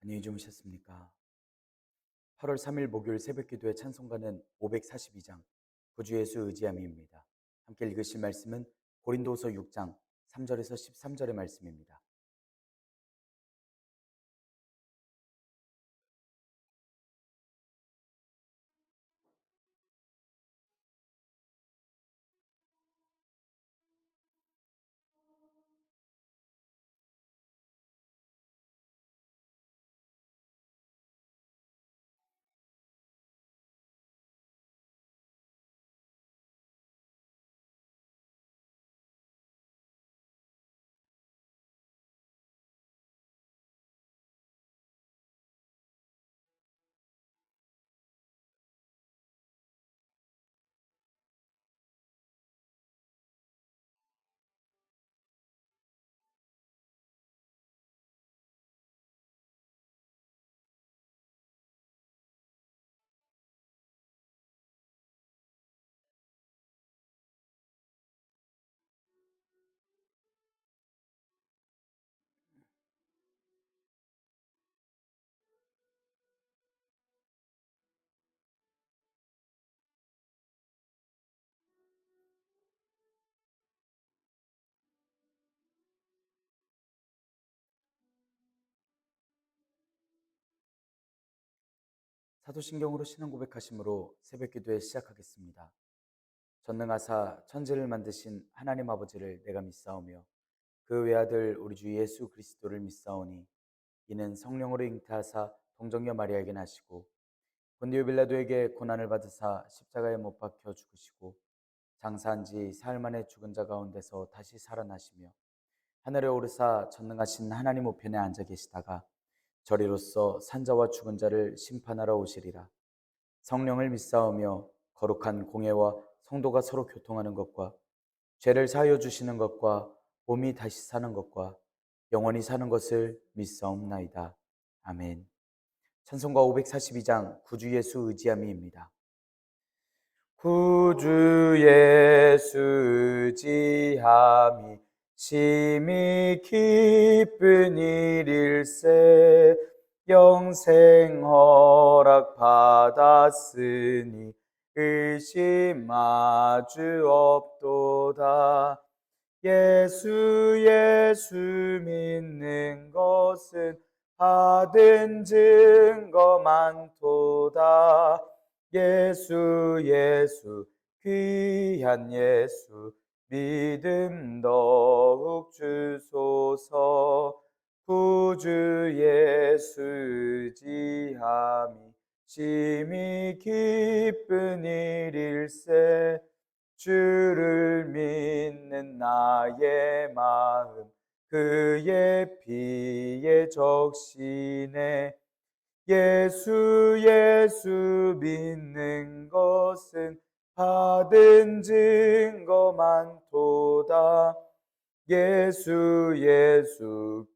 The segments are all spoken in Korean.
안녕히 주무셨습니까? 8월 3일 목요일 새벽기도의 찬송가는 542장 구주 예수 의지함입니다. 함께 읽으실 말씀은 고린도후서 6장 3절에서 13절의 말씀입니다. 사도신경으로 신앙 고백하심으로 새벽기도에 시작하겠습니다. 전능하사 천지를 만드신 하나님 아버지를 내가 믿사오며 그 외아들 우리 주 예수 그리스도를 믿사오니 이는 성령으로 잉태하사 동정녀 마리아에게 나시고 본디오 빌라도에게 고난을 받으사 십자가에 못 박혀 죽으시고 장사한 지 사흘 만에 죽은 자 가운데서 다시 살아나시며 하늘에 오르사 전능하신 하나님 우편에 앉아 계시다가 저리로서 산자와 죽은 자를 심판하러 오시리라. 성령을 믿사오며 거룩한 공예와 성도가 서로 교통하는 것과 죄를 사하여 주시는 것과 몸이 다시 사는 것과 영원히 사는 것을 믿사옵나이다. 아멘. 찬송가 542장 구주 예수 의지함이입니다. 구주 예수 의지함이 심히 기쁜 일일세. 영생 허락 받았으니 의심 아주 없도다. 예수 믿는 것은 받은 증거 많도다. 예수 귀한 예수 믿음 더욱 주소서. 구주 예수 의지함이 심히 기쁜 일일세. 주를 믿는 나의 마음 그의 피에 적시네. 예수 믿는 것은 받은 증거 많도다. 예수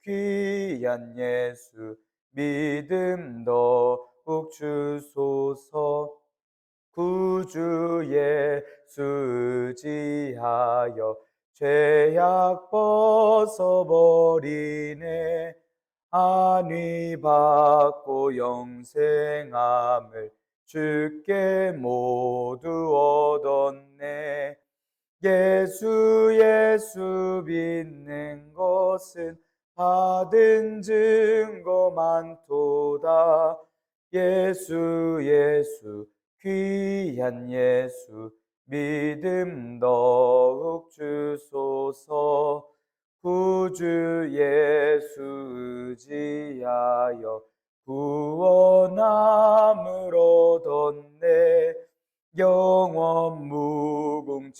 귀한 예수 믿음 더욱 주소서. 구주 예수 의지하여 죄악 벗어버리네. 안위 받고 영생함을 주께 모두 얻었네. 예수 믿는 것은 받은 증거 많도다. 예수 귀한 예수 믿음 더욱 주소서. 구주 예수 의지하여 구원함을 얻었네. 영원 무궁지나도록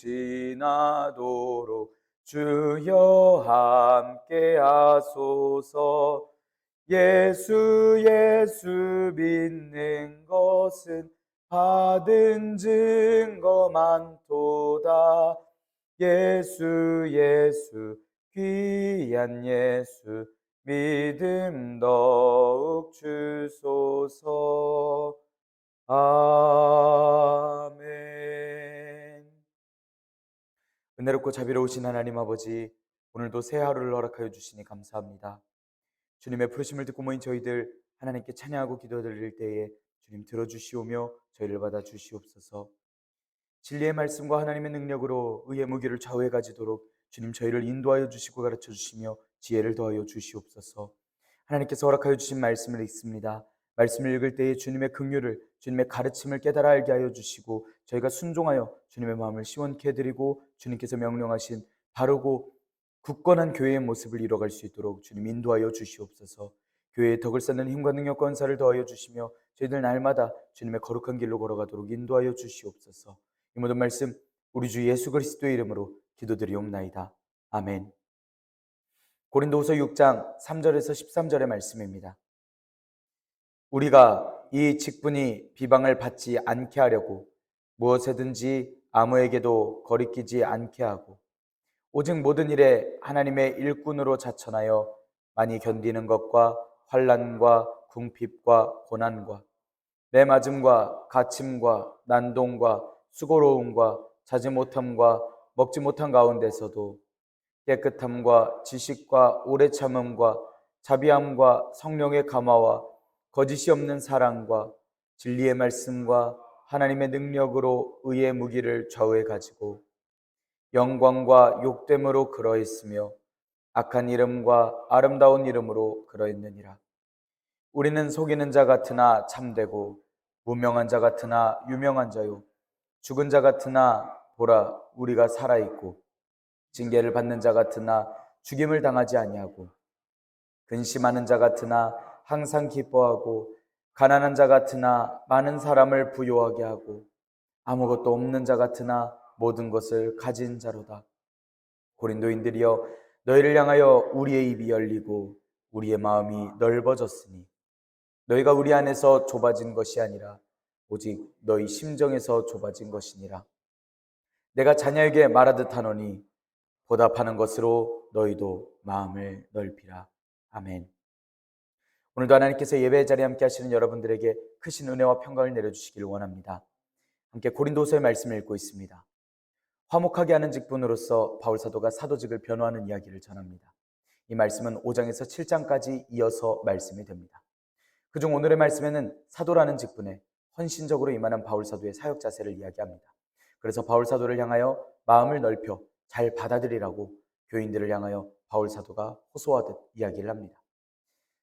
주여 함께 하소서. 예수 믿는 것은 받은 증거 많도다. 예수 귀한 예수 믿음 더욱 주소서. 아멘. 은혜롭고 자비로우신 하나님 아버지, 오늘도 새 하루를 허락하여 주시니 감사합니다. 주님의 부르심을 듣고 모인 저희들 하나님께 찬양하고 기도드릴 때에 주님 들어주시오며 저희를 받아 주시옵소서. 진리의 말씀과 하나님의 능력으로 의의 무기를 좌우해 가지도록 주님 저희를 인도하여 주시고 가르쳐 주시며 지혜를 더하여 주시옵소서. 하나님께서 허락하여 주신 말씀을 읽습니다. 말씀을 읽을 때에 주님의 긍휼을, 주님의 가르침을 깨달아 알게 하여 주시고 저희가 순종하여 주님의 마음을 시원케 해드리고 주님께서 명령하신 바르고 굳건한 교회의 모습을 이뤄갈 수 있도록 주님 인도하여 주시옵소서. 교회의 덕을 쌓는 힘과 능력과 은사를 더하여 주시며 저희들 날마다 주님의 거룩한 길로 걸어가도록 인도하여 주시옵소서. 이 모든 말씀 우리 주 예수 그리스도의 이름으로 기도드리옵나이다. 아멘. 고린도후서 6장 3절에서 13절의 말씀입니다. 우리가 이 직분이 비방을 받지 않게 하려고 무엇에든지 아무에게도 거리끼지 않게 하고 오직 모든 일에 하나님의 일꾼으로 자천하여 많이 견디는 것과 환난과 궁핍과 고난과 매맞음과 갇힘과 난동과 수고로움과 자지 못함과 먹지 못한 가운데서도 깨끗함과 지식과 오래 참음과 자비함과 성령의 감화와 거짓이 없는 사랑과 진리의 말씀과 하나님의 능력으로 의의 무기를 좌우해 가지고 영광과 욕됨으로 그러했으며 악한 이름과 아름다운 이름으로 그러했느니라. 우리는 속이는 자 같으나 참되고 무명한 자 같으나 유명한 자요 죽은 자 같으나 보라 우리가 살아있고 징계를 받는 자 같으나 죽임을 당하지 아니하고 근심하는 자 같으나 항상 기뻐하고 가난한 자 같으나 많은 사람을 부요하게 하고 아무것도 없는 자 같으나 모든 것을 가진 자로다. 고린도인들이여 너희를 향하여 우리의 입이 열리고 우리의 마음이 넓어졌으니 너희가 우리 안에서 좁아진 것이 아니라 오직 너희 심정에서 좁아진 것이니라. 내가 자녀에게 말하듯 하노니 보답하는 것으로 너희도 마음을 넓히라. 아멘. 오늘도 하나님께서 예배의 자리에 함께 하시는 여러분들에게 크신 은혜와 평강을 내려주시기를 원합니다. 함께 고린도서의 말씀을 읽고 있습니다. 화목하게 하는 직분으로서 바울사도가 사도직을 변호하는 이야기를 전합니다. 이 말씀은 5장에서 7장까지 이어서 말씀이 됩니다. 그중 오늘의 말씀에는 사도라는 직분에 헌신적으로 임하는 바울사도의 사역 자세를 이야기합니다. 그래서 바울사도를 향하여 마음을 넓혀 잘 받아들이라고 교인들을 향하여 바울사도가 호소하듯 이야기를 합니다.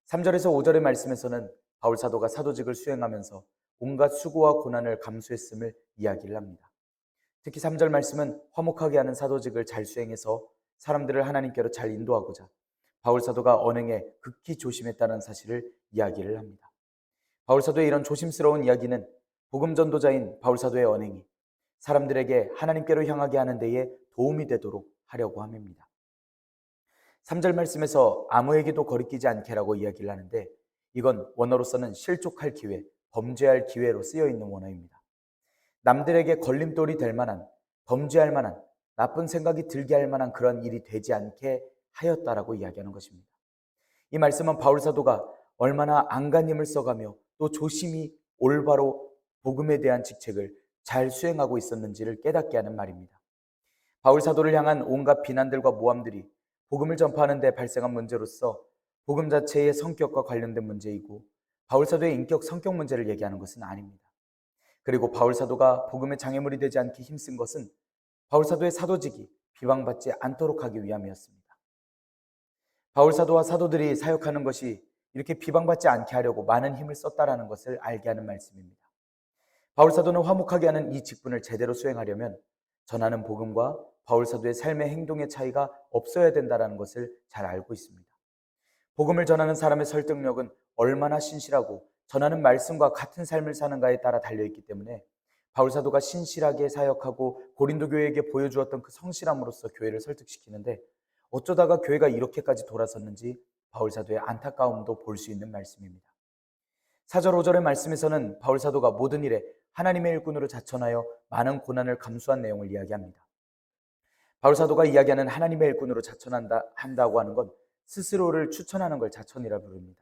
3절에서 5절의 말씀에서는 바울사도가 사도직을 수행하면서 온갖 수고와 고난을 감수했음을 이야기를 합니다. 특히 3절 말씀은 화목하게 하는 사도직을 잘 수행해서 사람들을 하나님께로 잘 인도하고자 바울사도가 언행에 극히 조심했다는 사실을 이야기를 합니다. 바울사도의 이런 조심스러운 이야기는 복음 전도자인 바울사도의 언행이 사람들에게 하나님께로 향하게 하는 데에 도움이 되도록 하려고 함입니다. 3절 말씀에서 아무에게도 거리끼지 않게라고 이야기를 하는데 이건 원어로서는 실족할 기회, 범죄할 기회로 쓰여 있는 원어입니다. 남들에게 걸림돌이 될 만한, 범죄할 만한, 나쁜 생각이 들게 할 만한 그런 일이 되지 않게 하였다라고 이야기하는 것입니다. 이 말씀은 바울사도가 얼마나 안간힘을 써가며 또 조심히 올바로 복음에 대한 직책을 잘 수행하고 있었는지를 깨닫게 하는 말입니다. 바울사도를 향한 온갖 비난들과 모함들이 복음을 전파하는 데 발생한 문제로서 복음 자체의 성격과 관련된 문제이고 바울사도의 인격, 성격 문제를 얘기하는 것은 아닙니다. 그리고 바울사도가 복음의 장애물이 되지 않게 힘쓴 것은 바울사도의 사도직이 비방받지 않도록 하기 위함이었습니다. 바울사도와 사도들이 사역하는 것이 이렇게 비방받지 않게 하려고 많은 힘을 썼다라는 것을 알게 하는 말씀입니다. 바울사도는 화목하게 하는 이 직분을 제대로 수행하려면 전하는 복음과 바울사도의 삶의 행동의 차이가 없어야 된다는 것을 잘 알고 있습니다. 복음을 전하는 사람의 설득력은 얼마나 신실하고 전하는 말씀과 같은 삶을 사는가에 따라 달려있기 때문에 바울사도가 신실하게 사역하고 고린도 교회에게 보여주었던 그 성실함으로써 교회를 설득시키는데 어쩌다가 교회가 이렇게까지 돌아섰는지 바울사도의 안타까움도 볼 수 있는 말씀입니다. 4절 5절의 말씀에서는 바울사도가 모든 일에 하나님의 일꾼으로 자천하여 많은 고난을 감수한 내용을 이야기합니다. 바울사도가 이야기하는 하나님의 일꾼으로 자천한다고 하는 건 스스로를 추천하는 걸 자천이라 부릅니다.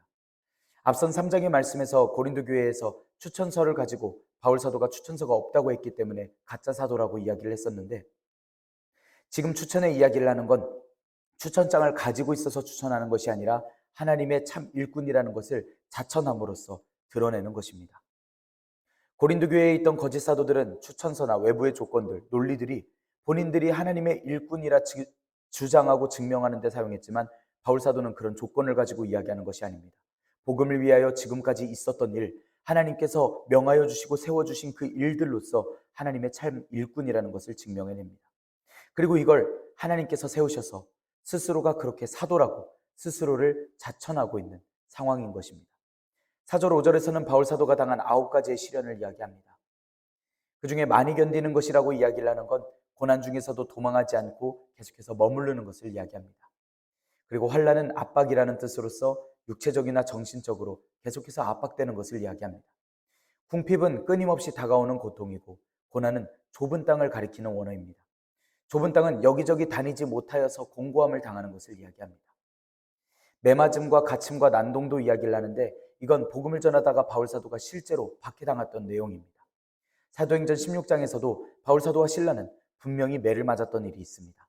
앞선 3장의 말씀에서 고린도 교회에서 추천서를 가지고 바울사도가 추천서가 없다고 했기 때문에 가짜 사도라고 이야기를 했었는데 지금 추천의 이야기를 하는 건 추천장을 가지고 있어서 추천하는 것이 아니라 하나님의 참 일꾼이라는 것을 자천함으로써 드러내는 것입니다. 고린도 교회에 있던 거짓 사도들은 추천서나 외부의 조건들, 논리들이 본인들이 하나님의 일꾼이라 주장하고 증명하는 데 사용했지만 바울 사도는 그런 조건을 가지고 이야기하는 것이 아닙니다. 복음을 위하여 지금까지 있었던 일, 하나님께서 명하여 주시고 세워주신 그 일들로서 하나님의 참 일꾼이라는 것을 증명해냅니다. 그리고 이걸 하나님께서 세우셔서 스스로가 그렇게 사도라고 스스로를 자천하고 있는 상황인 것입니다. 4절 5절에서는 바울 사도가 당한 9가지의 시련을 이야기합니다. 그 중에 많이 견디는 것이라고 이야기를 하는 건 고난 중에서도 도망하지 않고 계속해서 머무르는 것을 이야기합니다. 그리고 환난은 압박이라는 뜻으로서 육체적이나 정신적으로 계속해서 압박되는 것을 이야기합니다. 궁핍은 끊임없이 다가오는 고통이고 고난은 좁은 땅을 가리키는 원어입니다. 좁은 땅은 여기저기 다니지 못하여서 공고함을 당하는 것을 이야기합니다. 매맞음과 갇힘과 난동도 이야기를 하는데 이건 복음을 전하다가 바울 사도가 실제로 박해당했던 내용입니다. 사도행전 16장에서도 바울 사도와 실라는 분명히 매를 맞았던 일이 있습니다.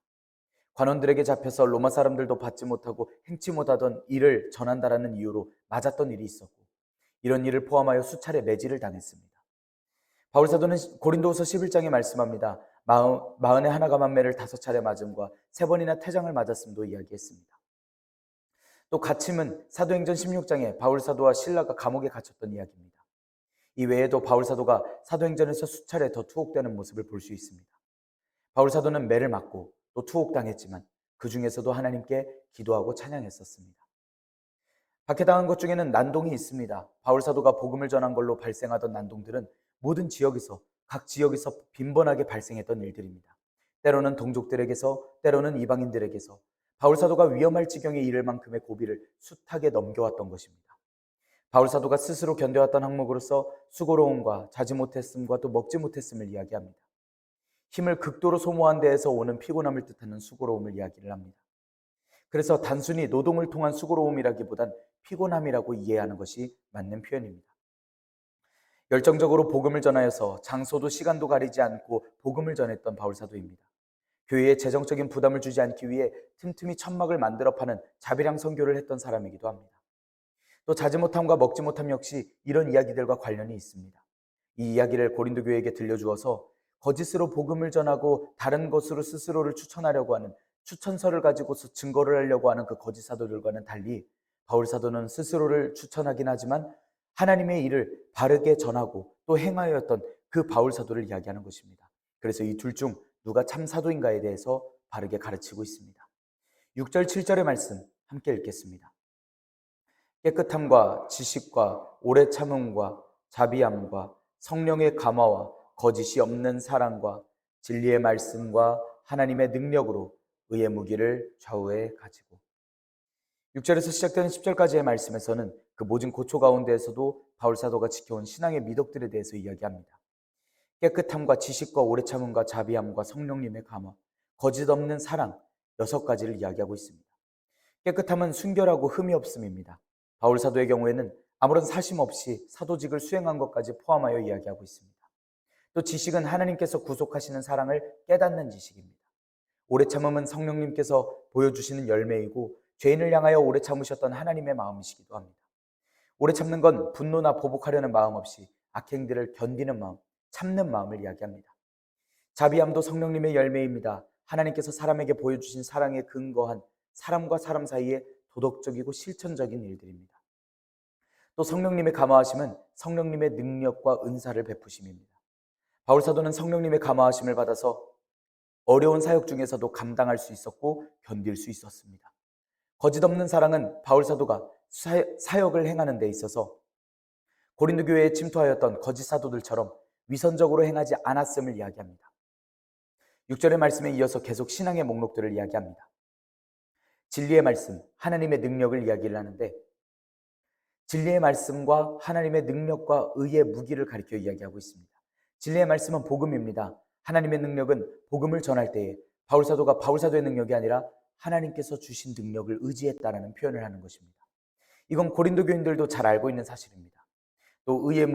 관원들에게 잡혀서 로마 사람들도 받지 못하고 행치 못하던 일을 전한다라는 이유로 맞았던 일이 있었고 이런 일을 포함하여 수차례 매질을 당했습니다. 바울 사도는 고린도후서 11장에 말씀합니다. 마흔에 하나가 만매를 5차례 맞음과 3번이나 태장을 맞았음도 이야기했습니다. 또 갇힘은 사도행전 16장에 바울 사도와 실라가 감옥에 갇혔던 이야기입니다. 이 외에도 바울 사도가 사도행전에서 수차례 더 투옥되는 모습을 볼 수 있습니다. 바울 사도는 매를 맞고 또 투옥당했지만 그 중에서도 하나님께 기도하고 찬양했었습니다. 박해당한 것 중에는 난동이 있습니다. 바울 사도가 복음을 전한 걸로 발생하던 난동들은 모든 지역에서 각 지역에서 빈번하게 발생했던 일들입니다. 때로는 동족들에게서 때로는 이방인들에게서 바울 사도가 위험할 지경에 이를 만큼의 고비를 숱하게 넘겨왔던 것입니다. 바울 사도가 스스로 견뎌왔던 항목으로서 수고로움과 자지 못했음과 또 먹지 못했음을 이야기합니다. 힘을 극도로 소모한 데에서 오는 피곤함을 뜻하는 수고로움을 이야기를 합니다. 그래서 단순히 노동을 통한 수고로움이라기보단 피곤함이라고 이해하는 것이 맞는 표현입니다. 열정적으로 복음을 전하여서 장소도 시간도 가리지 않고 복음을 전했던 바울 사도입니다. 교회에 재정적인 부담을 주지 않기 위해 틈틈이 천막을 만들어 파는 자비랑 선교를 했던 사람이기도 합니다. 또 자지 못함과 먹지 못함 역시 이런 이야기들과 관련이 있습니다. 이 이야기를 고린도 교회에게 들려주어서 거짓으로 복음을 전하고 다른 것으로 스스로를 추천하려고 하는 추천서를 가지고서 증거를 하려고 하는 그 거짓 사도들과는 달리 바울 사도는 스스로를 추천하긴 하지만 하나님의 일을 바르게 전하고 또 행하였던 그 바울 사도를 이야기하는 것입니다. 그래서 이 둘 중 누가 참 사도인가에 대해서 바르게 가르치고 있습니다. 6절 7절의 말씀 함께 읽겠습니다. 깨끗함과 지식과 오래 참음과 자비함과 성령의 감화와 거짓이 없는 사랑과 진리의 말씀과 하나님의 능력으로 의의 무기를 좌우에 가지고 6절에서 시작되는 10절까지의 말씀에서는 그 모진 고초 가운데에서도 바울 사도가 지켜온 신앙의 미덕들에 대해서 이야기합니다. 깨끗함과 지식과 오래 참음과 자비함과 성령님의 감화, 거짓 없는 사랑 6가지를 이야기하고 있습니다. 깨끗함은 순결하고 흠이 없음입니다. 바울 사도의 경우에는 아무런 사심 없이 사도직을 수행한 것까지 포함하여 이야기하고 있습니다. 또 지식은 하나님께서 구속하시는 사랑을 깨닫는 지식입니다. 오래 참음은 성령님께서 보여주시는 열매이고 죄인을 향하여 오래 참으셨던 하나님의 마음이시기도 합니다. 오래 참는 건 분노나 보복하려는 마음 없이 악행들을 견디는 마음, 참는 마음을 이야기합니다. 자비함도 성령님의 열매입니다. 하나님께서 사람에게 보여주신 사랑에 근거한 사람과 사람 사이에 도덕적이고 실천적인 일들입니다. 또 성령님의 감화하심은 성령님의 능력과 은사를 베푸심입니다. 바울 사도는 성령님의 감화하심을 받아서 어려운 사역 중에서도 감당할 수 있었고 견딜 수 있었습니다. 거짓 없는 사랑은 바울 사도가 사역을 행하는 데 있어서 고린도 교회에 침투하였던 거짓 사도들처럼 위선적으로 행하지 않았음을 이야기합니다. 6절의 말씀에 이어서 계속 신앙의 목록들을 이야기합니다. 진리의 말씀, 하나님의 능력을 이야기를 하는데 진리의 말씀과 하나님의 능력과 의의 무기를 가리켜 이야기하고 있습니다. 진리의 말씀은 복음입니다. 하나님의 능력은 복음을 전할 때에 바울 사도가 바울 사도의 능력이 아니라 하나님께서 주신 능력을 의지했다라는 표현을 하는 것입니다. 이건 고린도 교인들도 잘 알고 있는 사실입니다. 또 의의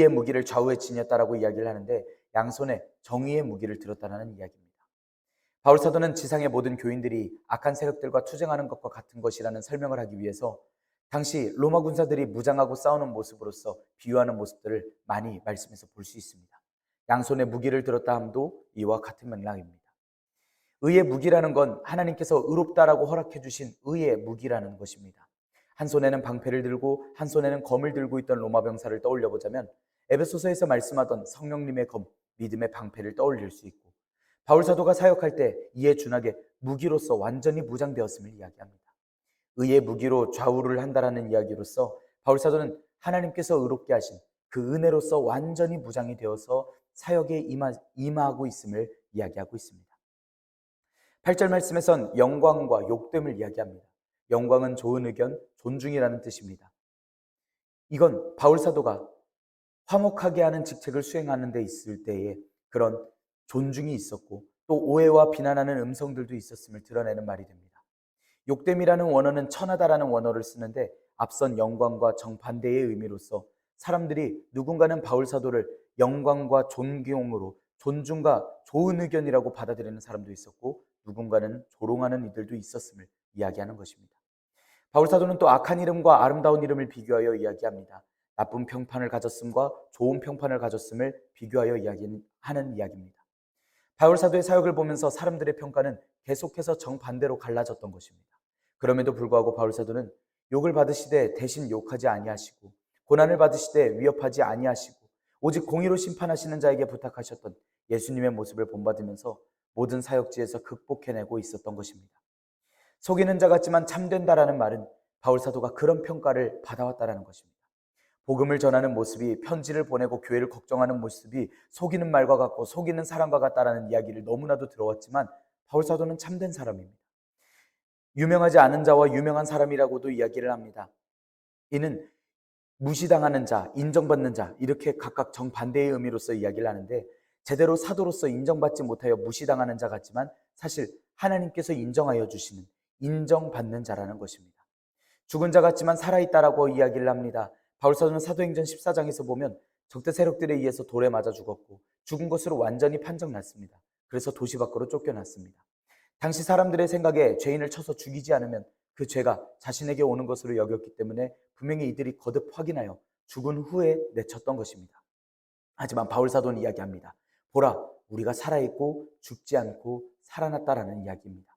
무기를 좌우에 지녔다라고 이야기를 하는데 양손에 정의의 무기를 들었다라는 이야기입니다. 바울 사도는 지상의 모든 교인들이 악한 세력들과 투쟁하는 것과 같은 것이라는 설명을 하기 위해서 당시 로마 군사들이 무장하고 싸우는 모습으로서 비유하는 모습들을 많이 말씀에서 볼 수 있습니다. 양손에 무기를 들었다 함도 이와 같은 맥락입니다. 의의 무기라는 건 하나님께서 의롭다라고 허락해 주신 의의 무기라는 것입니다. 한 손에는 방패를 들고 한 손에는 검을 들고 있던 로마 병사를 떠올려 보자면 에베소서에서 말씀하던 성령님의 검, 믿음의 방패를 떠올릴 수 있고, 바울 사도가 사역할 때 이에 준하게 무기로서 완전히 무장되었음을 이야기합니다. 의의 무기로 좌우를 한다라는 이야기로서 바울 사도는 하나님께서 의롭게 하신 그 은혜로서 완전히 무장이 되어서 사역에 임하고 있음을 이야기하고 있습니다. 8절 말씀에선 영광과 욕됨을 이야기합니다. 영광은 좋은 의견, 존중이라는 뜻입니다. 이건 바울 사도가 화목하게 하는 직책을 수행하는 데 있을 때에 그런 존중이 있었고 또 오해와 비난하는 음성들도 있었음을 드러내는 말이 됩니다. 욕됨이라는 원어는 천하다라는 원어를 쓰는데 앞선 영광과 정반대의 의미로서 사람들이 누군가는 바울 사도를 영광과 존경으로 존중과 좋은 의견이라고 받아들이는 사람도 있었고 누군가는 조롱하는 이들도 있었음을 이야기하는 것입니다. 바울 사도는 또 악한 이름과 아름다운 이름을 비교하여 이야기합니다. 나쁜 평판을 가졌음과 좋은 평판을 가졌음을 비교하여 이야기하는 이야기입니다. 바울 사도의 사역을 보면서 사람들의 평가는 계속해서 정반대로 갈라졌던 것입니다. 그럼에도 불구하고 바울 사도는 욕을 받으시되 대신 욕하지 아니하시고 고난을 받으시되 위협하지 아니하시고 오직 공의로 심판하시는 자에게 부탁하셨던 예수님의 모습을 본받으면서 모든 사역지에서 극복해내고 있었던 것입니다. 속이는 자 같지만 참된다라는 말은 바울 사도가 그런 평가를 받아왔다라는 것입니다. 복음을 전하는 모습이, 편지를 보내고 교회를 걱정하는 모습이 속이는 말과 같고 속이는 사람과 같다라는 이야기를 너무나도 들어왔지만 바울 사도는 참된 사람입니다. 유명하지 않은 자와 유명한 사람이라고도 이야기를 합니다. 이는 무시당하는 자, 인정받는 자 이렇게 각각 정반대의 의미로서 이야기를 하는데 제대로 사도로서 인정받지 못하여 무시당하는 자 같지만 사실 하나님께서 인정하여 주시는 인정받는 자라는 것입니다. 죽은 자 같지만 살아있다라고 이야기를 합니다. 바울 사도는 사도행전 14장에서 보면 적대 세력들에 의해서 돌에 맞아 죽었고 죽은 것으로 완전히 판정났습니다. 그래서 도시 밖으로 쫓겨났습니다. 당시 사람들의 생각에 죄인을 쳐서 죽이지 않으면 그 죄가 자신에게 오는 것으로 여겼기 때문에 분명히 이들이 거듭 확인하여 죽은 후에 내쳤던 것입니다. 하지만 바울 사도는 이야기합니다. 보라, 우리가 살아있고 죽지 않고 살아났다라는 이야기입니다.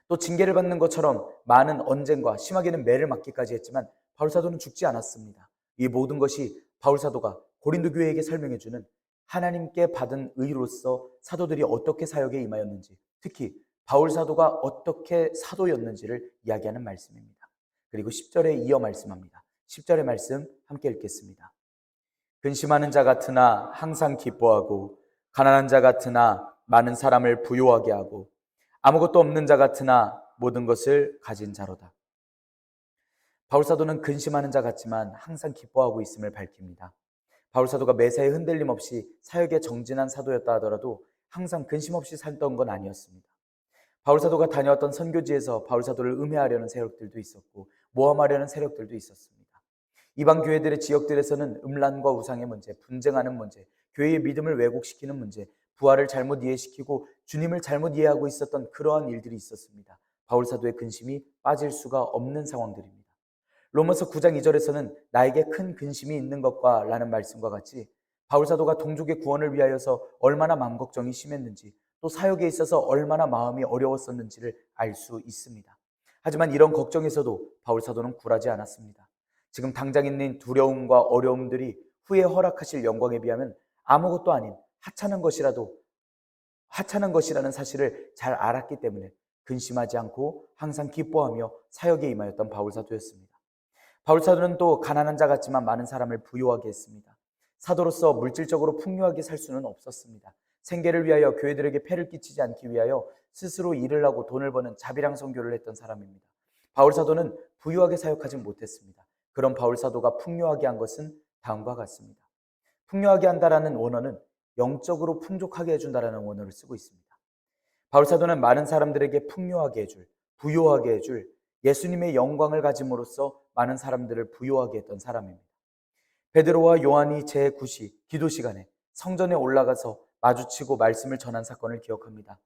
또 징계를 받는 것처럼 많은 언쟁과 심하게는 매를 맞기까지 했지만 바울 사도는 죽지 않았습니다. 이 모든 것이 바울 사도가 고린도 교회에게 설명해주는 하나님께 받은 의로서 사도들이 어떻게 사역에 임하였는지, 특히 바울 사도가 어떻게 사도였는지를 이야기하는 말씀입니다. 그리고 10절에 이어 말씀합니다. 10절의 말씀 함께 읽겠습니다. 근심하는 자 같으나 항상 기뻐하고 가난한 자 같으나 많은 사람을 부요하게 하고 아무것도 없는 자 같으나 모든 것을 가진 자로다. 바울 사도는 근심하는 자 같지만 항상 기뻐하고 있음을 밝힙니다. 바울 사도가 매사에 흔들림 없이 사역에 정진한 사도였다 하더라도 항상 근심 없이 살던 건 아니었습니다. 바울 사도가 다녀왔던 선교지에서 바울 사도를 음해하려는 세력들도 있었고 모함하려는 세력들도 있었습니다. 이방 교회들의 지역들에서는 음란과 우상의 문제, 분쟁하는 문제, 교회의 믿음을 왜곡시키는 문제, 부활을 잘못 이해시키고 주님을 잘못 이해하고 있었던 그러한 일들이 있었습니다. 바울 사도의 근심이 빠질 수가 없는 상황들입니다. 로마서 9장 2절에서는 나에게 큰 근심이 있는 것과 라는 말씀과 같이 바울 사도가 동족의 구원을 위하여서 얼마나 마음 걱정이 심했는지 또 사역에 있어서 얼마나 마음이 어려웠었는지를 알 수 있습니다. 하지만 이런 걱정에서도 바울 사도는 굴하지 않았습니다. 지금 당장 있는 두려움과 어려움들이 후에 허락하실 영광에 비하면 아무것도 아닌 하찮은 것이라는 사실을 잘 알았기 때문에 근심하지 않고 항상 기뻐하며 사역에 임하였던 바울 사도였습니다. 바울 사도는 또 가난한 자 같지만 많은 사람을 부요하게 했습니다. 사도로서 물질적으로 풍요하게 살 수는 없었습니다. 생계를 위하여 교회들에게 폐를 끼치지 않기 위하여 스스로 일을 하고 돈을 버는 자비랑 선교를 했던 사람입니다. 바울 사도는 부유하게 사역하지 못했습니다. 그런 바울 사도가 풍요하게 한 것은 다음과 같습니다. 풍요하게 한다라는 원어는 영적으로 풍족하게 해준다라는 원어를 쓰고 있습니다. 바울 사도는 많은 사람들에게 풍요하게 해줄, 부요하게 해줄 예수님의 영광을 가짐으로써 많은 사람들을 부요하게 했던 사람입니다. 베드로와 요한이 제9시 기도 시간에 성전에 올라가서 마주치고 말씀을 전한 사건을 기억합니다.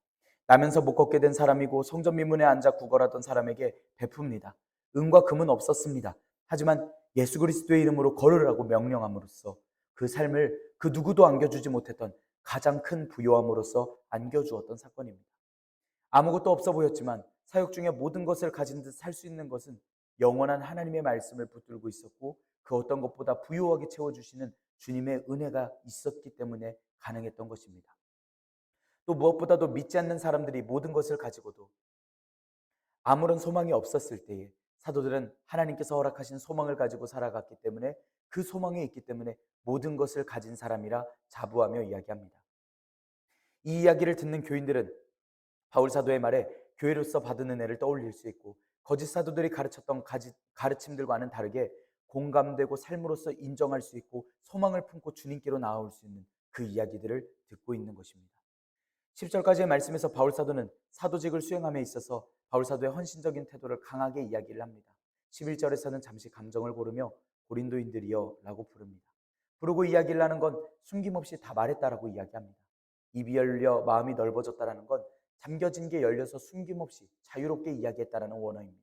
나면서 못 걷게 된 사람이고 성전 미문에 앉아 구걸하던 사람에게 베풉니다. 은과 금은 없었습니다. 하지만 예수 그리스도의 이름으로 걸으라고 명령함으로써 그 삶을 그 누구도 안겨주지 못했던 가장 큰 부요함으로써 안겨주었던 사건입니다. 아무것도 없어 보였지만 사역 중에 모든 것을 가진 듯 살 수 있는 것은 영원한 하나님의 말씀을 붙들고 있었고 그 어떤 것보다 부요하게 채워주시는 주님의 은혜가 있었기 때문에 가능했던 것입니다. 또 무엇보다도 믿지 않는 사람들이 모든 것을 가지고도 아무런 소망이 없었을 때에 사도들은 하나님께서 허락하신 소망을 가지고 살아갔기 때문에 그 소망이 있기 때문에 모든 것을 가진 사람이라 자부하며 이야기합니다. 이 이야기를 듣는 교인들은 바울 사도의 말에 교회로서 받은 은혜를 떠올릴 수 있고 거짓 사도들이 가르쳤던 가르침들과는 다르게 공감되고 삶으로서 인정할 수 있고 소망을 품고 주님께로 나아올 수 있는 그 이야기들을 듣고 있는 것입니다. 10절까지의 말씀에서 바울 사도는 사도직을 수행함에 있어서 바울 사도의 헌신적인 태도를 강하게 이야기를 합니다. 11절에서는 잠시 감정을 고르며 고린도인들이여 라고 부릅니다. 부르고 이야기를 하는 건 숨김없이 다 말했다라고 이야기합니다. 입이 열려 마음이 넓어졌다라는 건 잠겨진 게 열려서 숨김없이 자유롭게 이야기했다라는 원어입니다.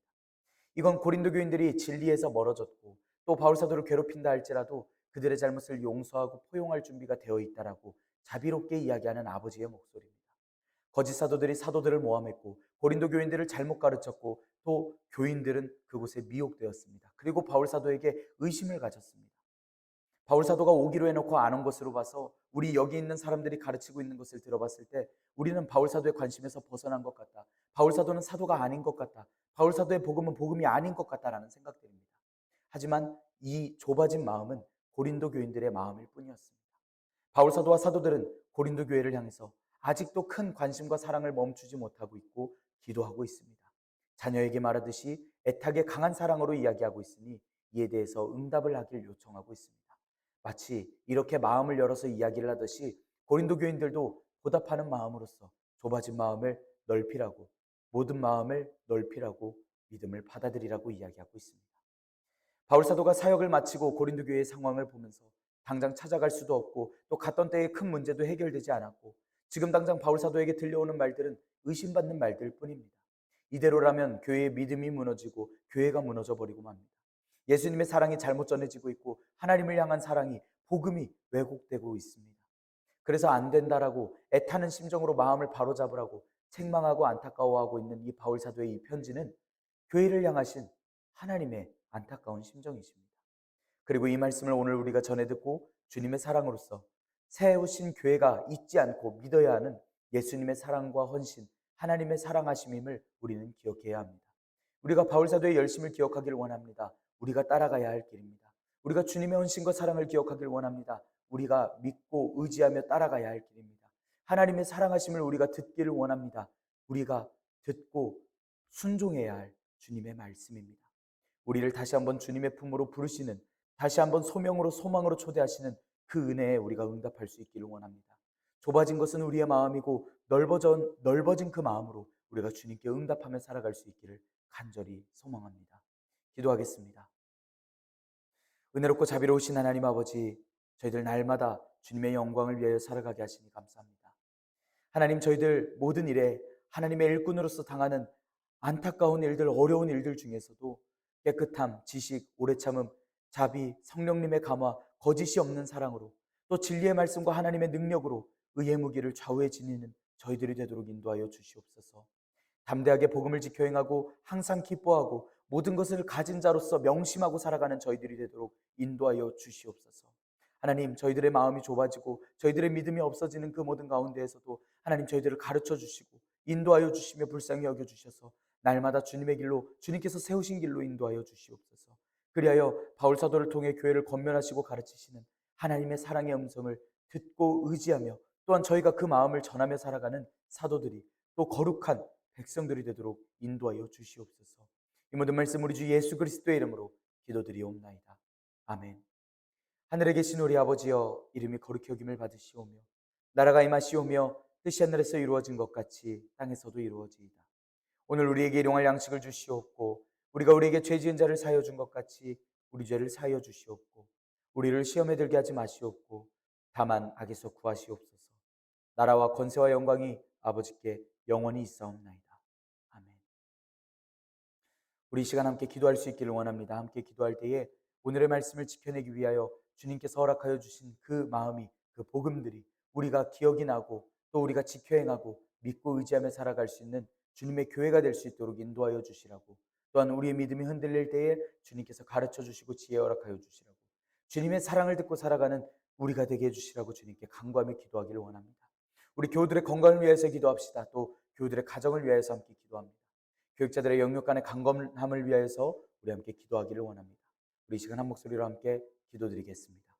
이건 고린도 교인들이 진리에서 멀어졌고 또 바울 사도를 괴롭힌다 할지라도 그들의 잘못을 용서하고 포용할 준비가 되어 있다라고 자비롭게 이야기하는 아버지의 목소리입니다. 거짓 사도들이 사도들을 모함했고 고린도 교인들을 잘못 가르쳤고 또 교인들은 그곳에 미혹되었습니다. 그리고 바울 사도에게 의심을 가졌습니다. 바울 사도가 오기로 해놓고 안 온 것으로 봐서 우리 여기 있는 사람들이 가르치고 있는 것을 들어봤을 때 우리는 바울 사도의 관심에서 벗어난 것 같다. 바울 사도는 사도가 아닌 것 같다. 바울 사도의 복음은 복음이 아닌 것 같다라는 생각들입니다. 하지만 이 좁아진 마음은 고린도 교인들의 마음일 뿐이었습니다. 바울 사도와 사도들은 고린도 교회를 향해서 아직도 큰 관심과 사랑을 멈추지 못하고 있고 기도하고 있습니다. 자녀에게 말하듯이 애타게 강한 사랑으로 이야기하고 있으니 이에 대해서 응답을 하길 요청하고 있습니다. 마치 이렇게 마음을 열어서 이야기를 하듯이 고린도 교인들도 보답하는 마음으로서 좁아진 마음을 넓히라고 모든 마음을 넓히라고 믿음을 받아들이라고 이야기하고 있습니다. 바울 사도가 사역을 마치고 고린도 교회의 상황을 보면서 당장 찾아갈 수도 없고 또 갔던 때의 큰 문제도 해결되지 않았고 지금 당장 바울 사도에게 들려오는 말들은 의심받는 말들 뿐입니다. 이대로라면 교회의 믿음이 무너지고 교회가 무너져 버리고 맙니다. 예수님의 사랑이 잘못 전해지고 있고 하나님을 향한 사랑이 복음이 왜곡되고 있습니다. 그래서 안 된다라고 애타는 심정으로 마음을 바로잡으라고 책망하고 안타까워하고 있는 이 바울 사도의 이 편지는 교회를 향하신 하나님의 안타까운 심정이십니다. 그리고 이 말씀을 오늘 우리가 전해 듣고 주님의 사랑으로서 세우신 교회가 잊지 않고 믿어야 하는 예수님의 사랑과 헌신, 하나님의 사랑하심임을 우리는 기억해야 합니다. 우리가 바울 사도의 열심을 기억하기를 원합니다. 우리가 따라가야 할 길입니다. 우리가 주님의 헌신과 사랑을 기억하기를 원합니다. 우리가 믿고 의지하며 따라가야 할 길입니다. 하나님의 사랑하심을 우리가 듣기를 원합니다. 우리가 듣고 순종해야 할 주님의 말씀입니다. 우리를 다시 한번 주님의 품으로 부르시는, 다시 한번 소명으로 소망으로 초대하시는 그 은혜에 우리가 응답할 수 있기를 원합니다. 좁아진 것은 우리의 마음이고 넓어진 그 마음으로 우리가 주님께 응답하며 살아갈 수 있기를 간절히 소망합니다. 기도하겠습니다. 은혜롭고 자비로우신 하나님 아버지, 저희들 날마다 주님의 영광을 위하여 살아가게 하시니 감사합니다. 하나님, 저희들 모든 일에 하나님의 일꾼으로서 당하는 안타까운 일들, 어려운 일들 중에서도 깨끗함, 지식, 오래 참음, 자비, 성령님의 감화, 거짓이 없는 사랑으로 또 진리의 말씀과 하나님의 능력으로 의의 무기를 좌우에 지니는 저희들이 되도록 인도하여 주시옵소서. 담대하게 복음을 지켜 행하고 항상 기뻐하고 모든 것을 가진 자로서 명심하고 살아가는 저희들이 되도록 인도하여 주시옵소서. 하나님, 저희들의 마음이 좁아지고 저희들의 믿음이 없어지는 그 모든 가운데에서도 하나님, 저희들을 가르쳐 주시고 인도하여 주시며 불쌍히 여겨 주셔서 날마다 주님의 길로, 주님께서 세우신 길로 인도하여 주시옵소서. 그리하여 바울 사도를 통해 교회를 권면하시고 가르치시는 하나님의 사랑의 음성을 듣고 의지하며 또한 저희가 그 마음을 전하며 살아가는 사도들이 또 거룩한 백성들이 되도록 인도하여 주시옵소서. 이 모든 말씀 우리 주 예수 그리스도의 이름으로 기도드리옵나이다. 아멘. 하늘에 계신 우리 아버지여, 이름이 거룩히 여김을 받으시오며 나라가 임하시오며 뜻이 하늘에서 이루어진 것 같이 땅에서도 이루어지이다. 오늘 우리에게 일용할 양식을 주시옵고 우리가 우리에게 죄 지은 자를 사하여 준 것 같이 우리 죄를 사하여 주시옵고 우리를 시험에 들게 하지 마시옵고 다만 악에서 구하시옵소서. 나라와 권세와 영광이 아버지께 영원히 있사옵나이다. 아멘. 우리 이 시간 함께 기도할 수 있기를 원합니다. 함께 기도할 때에 오늘의 말씀을 지켜내기 위하여 주님께서 허락하여 주신 그 마음이, 그 복음들이 우리가 기억이 나고 또 우리가 지켜 행하고 믿고 의지하며 살아갈 수 있는 주님의 교회가 될 수 있도록 인도하여 주시라고, 또한 우리의 믿음이 흔들릴 때에 주님께서 가르쳐 주시고 지혜 허락하여 주시라고, 주님의 사랑을 듣고 살아가는 우리가 되게 해주시라고 주님께 간구하며 기도하기를 원합니다. 우리 교우들의 건강을 위해서 기도합시다. 또 교우들의 가정을 위해서 함께 기도합니다. 교육자들의 영육 간의 강건함을 위하여서 우리 함께 기도하기를 원합니다. 우리 이 시간 한 목소리로 함께 기도드리겠습니다.